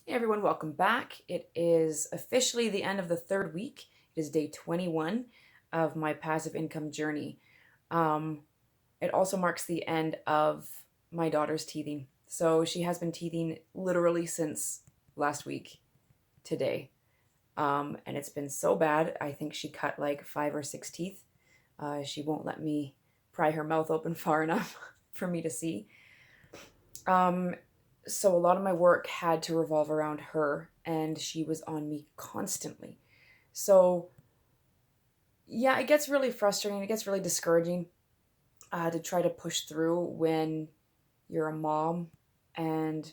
Hey everyone, welcome back. It is officially the end of the third week. It is day 21 of my passive income journey. Um, it also marks the end of my daughter's teething. So she has been teething literally since last week today. And it's been so bad. I think she cut like 5 or 6 teeth. She won't let me pry her mouth open far enough for me to see. Um, so a lot of my work had to revolve around her, and she was on me constantly. So yeah, it gets really frustrating. It gets really discouraging to try to push through when you're a mom, and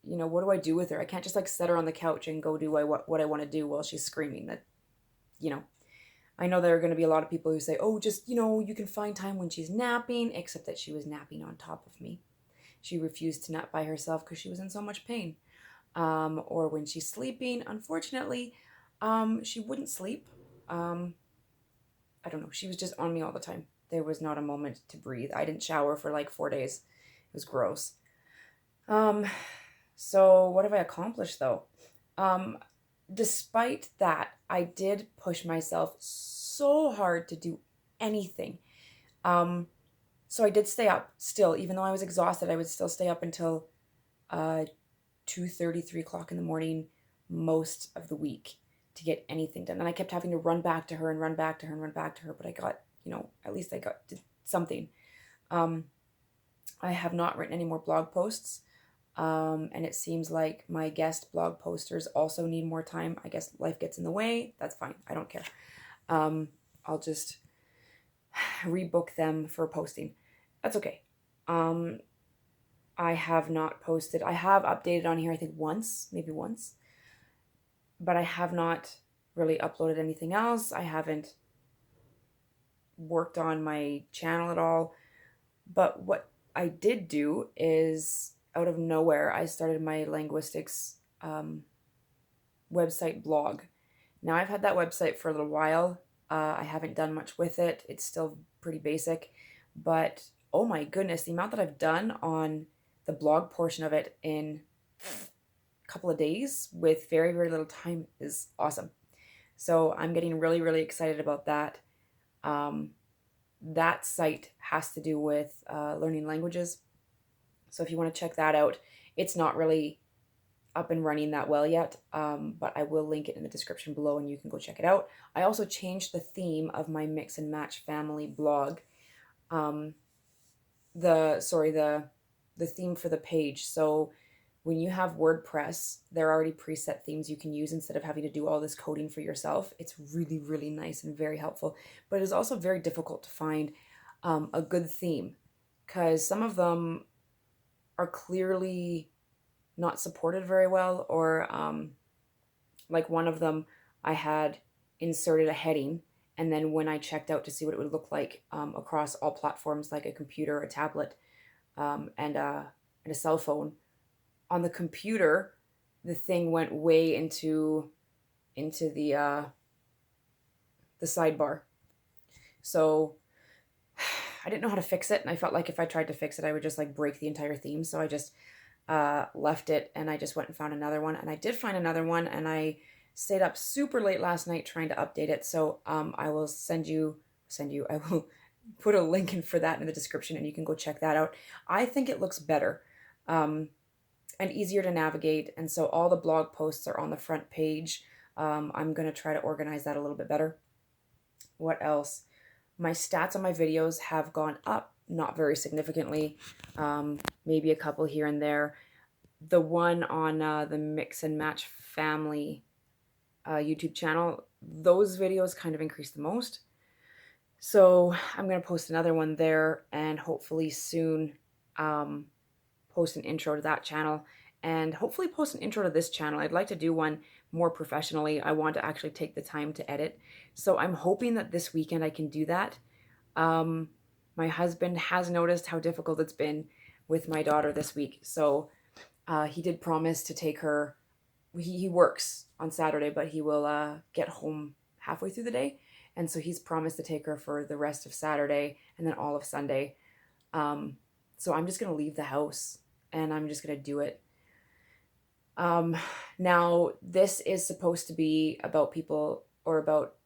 what do I do with her? I can't just like set her on the couch and go do what I want to do while she's screaming. That you know. I know there are going to be a lot of people who say, "Oh, just you can find time when she's napping," except that she was napping on top of me. She refused to nap by herself because she was in so much pain. Or when she's sleeping. Unfortunately, she wouldn't sleep. Um, I don't know. She was just on me all the time. There was not a moment to breathe. I didn't shower for like 4 days. It was gross. Um, so what have I accomplished though? Um, Despite that, I did push myself so hard to do anything. Um, so I did stay up still, even though I was exhausted. I would still stay up until 2:30, 3 o'clock in the morning most of the week to get anything done. And I kept having to run back to her and run back to her and run back to her, but I got, at least I got did something. Um, I have not written any more blog posts. And it seems like my guest blog posters also need more time. I guess life gets in the way. That's fine. I don't care. Um, I'll just rebook them for posting. That's okay. Um, I have not posted. I have updated on here, I think once, maybe once, but I have not really uploaded anything else. I haven't worked on my channel at all. But what I did do is, out of nowhere, I started my linguistics website blog. Now, I've had that website for a little while. I haven't done much with it. It's still pretty basic. But oh my goodness, the amount that I've done on the blog portion of it in a couple of days with very, very little time is awesome. So I'm getting really, really excited about that. Um, that site has to do with learning languages. So if you want to check that out, it's not really up and running that well yet, but I will link it in the description below and you can go check it out. I also changed the theme of my Mix and Match family blog. Um, the theme for the page. So when you have WordPress, there are already preset themes you can use instead of having to do all this coding for yourself. It's really, really nice and very helpful. But it is also very difficult to find a good theme because some of them are clearly not supported very well, or like one of them, I had inserted a heading, and then when I checked out to see what it would look like across all platforms, like a computer, a tablet, and a cell phone, on the computer, the thing went way into the sidebar. So I didn't know how to fix it, and I felt like if I tried to fix it, I would just like break the entire theme. So I just left it, and I just went and found another one. And I did find another one, and I stayed up super late last night trying to update it. So I will send you. I will put a link in for that in the description, and you can go check that out. I think it looks better. And easier to navigate. And so all the blog posts are on the front page. I'm going to try to organize that a little bit better. What else? My stats on my videos have gone up, not very significantly, maybe a couple here and there. The one on the Mix and Match family YouTube channel, those videos kind of increased the most. So I'm going to post another one there and hopefully soon um, post an intro to that channel and hopefully post an intro to this channel. I'd like to do one more professionally. I want to actually take the time to edit. So I'm hoping that this weekend I can do that. Um, my husband has noticed how difficult it's been with my daughter this week. So he did promise to take her. He works on Saturday, but he will get home halfway through the day. And so he's promised to take her for the rest of Saturday and then all of Sunday. So I'm just going to leave the house and I'm just going to do it. Um, Now, this is supposed to be about people or about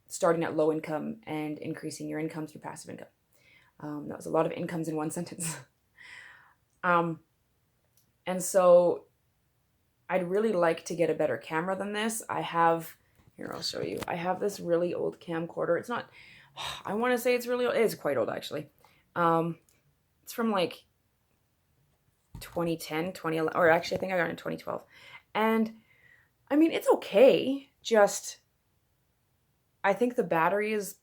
starting at low income and increasing your income through passive income. That was a lot of incomes in one sentence. um, and so I'd really like to get a better camera than this. I have, here, I'll show you. I have this really old camcorder. It's not, I want to say it's really old. It is quite old, actually. It's from like 2010, 2011, or actually, I think I got it in 2012. And I mean, it's okay. Just, I think the battery is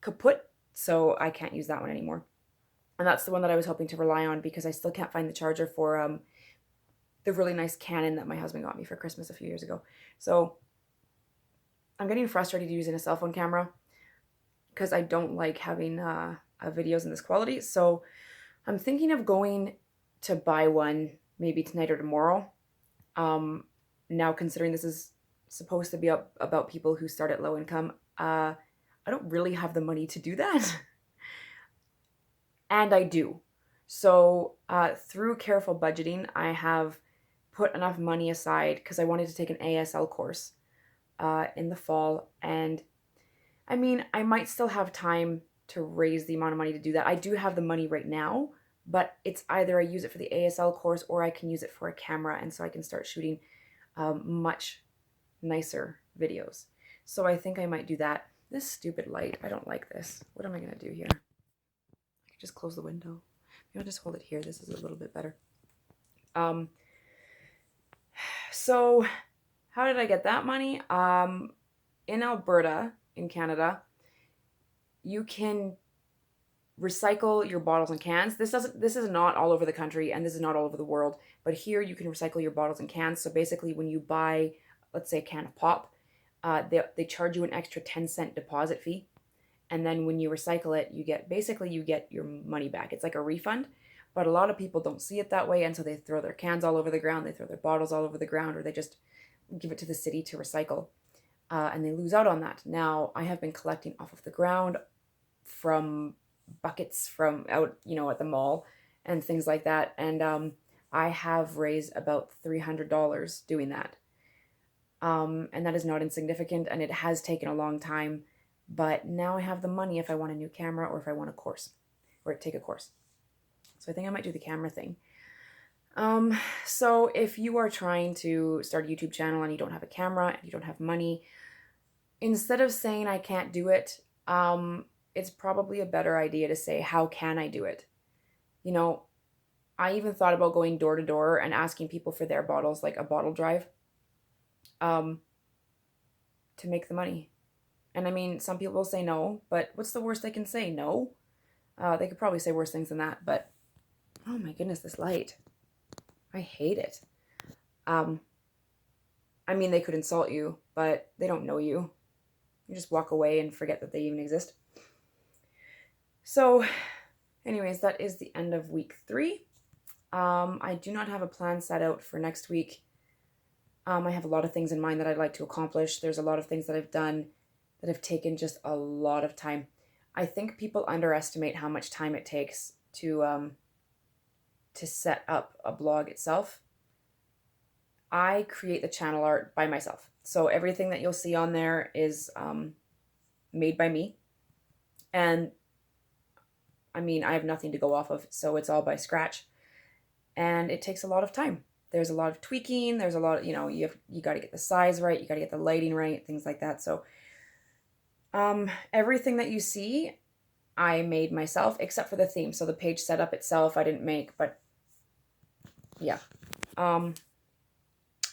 kaput, so I can't use that one anymore. And that's the one that I was hoping to rely on because I still can't find the charger for the really nice Canon that my husband got me for Christmas a few years ago. So I'm getting frustrated using a cell phone camera because I don't like having videos in this quality. So I'm thinking of going to buy one maybe tonight or tomorrow. Um, Now, considering this is supposed to be about people who start at low income, I don't really have the money to do that. And I do. So through careful budgeting, I have put enough money aside because I wanted to take an ASL course in the fall. And I mean, I might still have time to raise the amount of money to do that. I do have the money right now, but it's either I use it for the ASL course or I can use it for a camera. And so I can start shooting much nicer videos. So I think I might do that. This stupid light, I don't like this. What am I going to do here? I could just close the window. Maybe I'll just hold it here. This is a little bit better. Um, so how did I get that money? In Alberta, in Canada, you can recycle your bottles and cans. This is not all over the country and this is not all over the world, but here you can recycle your bottles and cans. So basically when you buy, let's say a can of pop, they charge you an extra 10-cent deposit fee. And then when you recycle it, you get your money back. It's like a refund. But a lot of people don't see it that way, and so they throw their cans all over the ground, they throw their bottles all over the ground, or they just give it to the city to recycle, and they lose out on that. Now, I have been collecting off of the ground from buckets from out, at the mall and things like that, and I have raised about $300 doing that. And that is not insignificant, and it has taken a long time, but now I have the money if I want a new camera or if I want a course or take a course. So I think I might do the camera thing. So if you are trying to start a YouTube channel and you don't have a camera and you don't have money, instead of saying I can't do it, it's probably a better idea to say, how can I do it? You know, I even thought about going door to door and asking people for their bottles, like a bottle drive, um, to make the money. And I mean, some people will say no, but what's the worst they can say? No. They could probably say worse things than that, but oh my goodness, this light. I hate it. Um, I mean, they could insult you, but they don't know you. You just walk away and forget that they even exist. So, anyways, that is the end of week 3. I do not have a plan set out for next week. I have a lot of things in mind that I'd like to accomplish. There's a lot of things that I've done that have taken just a lot of time. I think people underestimate how much time it takes to set up a blog itself. I create the channel art by myself. So everything that you'll see on there is made by me. And I mean, I have nothing to go off of, so it's all by scratch. And it takes a lot of time. There's a lot of tweaking. There's a lot of, you got to get the size right. You got to get the lighting right, things like that. So everything that you see, I made myself, except for the theme. So the page setup itself, I didn't make, but yeah.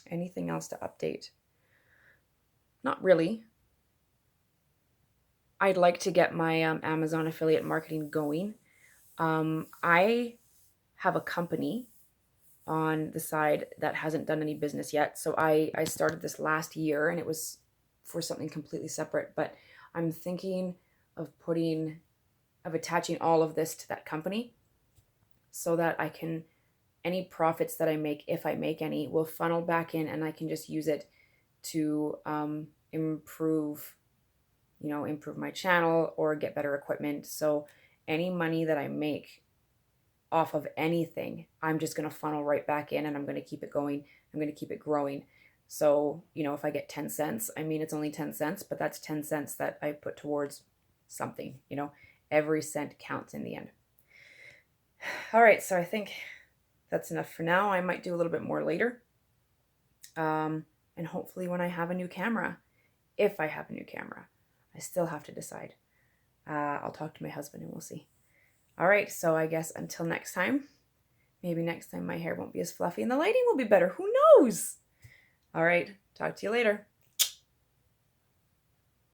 Anything else to update? Not really. I'd like to get my Amazon affiliate marketing going. I have a company on the side that hasn't done any business yet. So I started this last year and it was for something completely separate, but I'm thinking of attaching all of this to that company so that I can, any profits that I make, if I make any, will funnel back in and I can just use it to improve my channel or get better equipment. So any money that I make off of anything, I'm just going to funnel right back in and I'm going to keep it going. I'm going to keep it growing. So, if I get 10 cents, I mean, it's only 10 cents, but that's 10 cents that I put towards something, every cent counts in the end. All right. So I think that's enough for now. I might do a little bit more later. And hopefully when I have a new camera, if I have a new camera, I still have to decide. I'll talk to my husband and we'll see. All right, so I guess until next time, maybe next time my hair won't be as fluffy and the lighting will be better. Who knows? All right, talk to you later.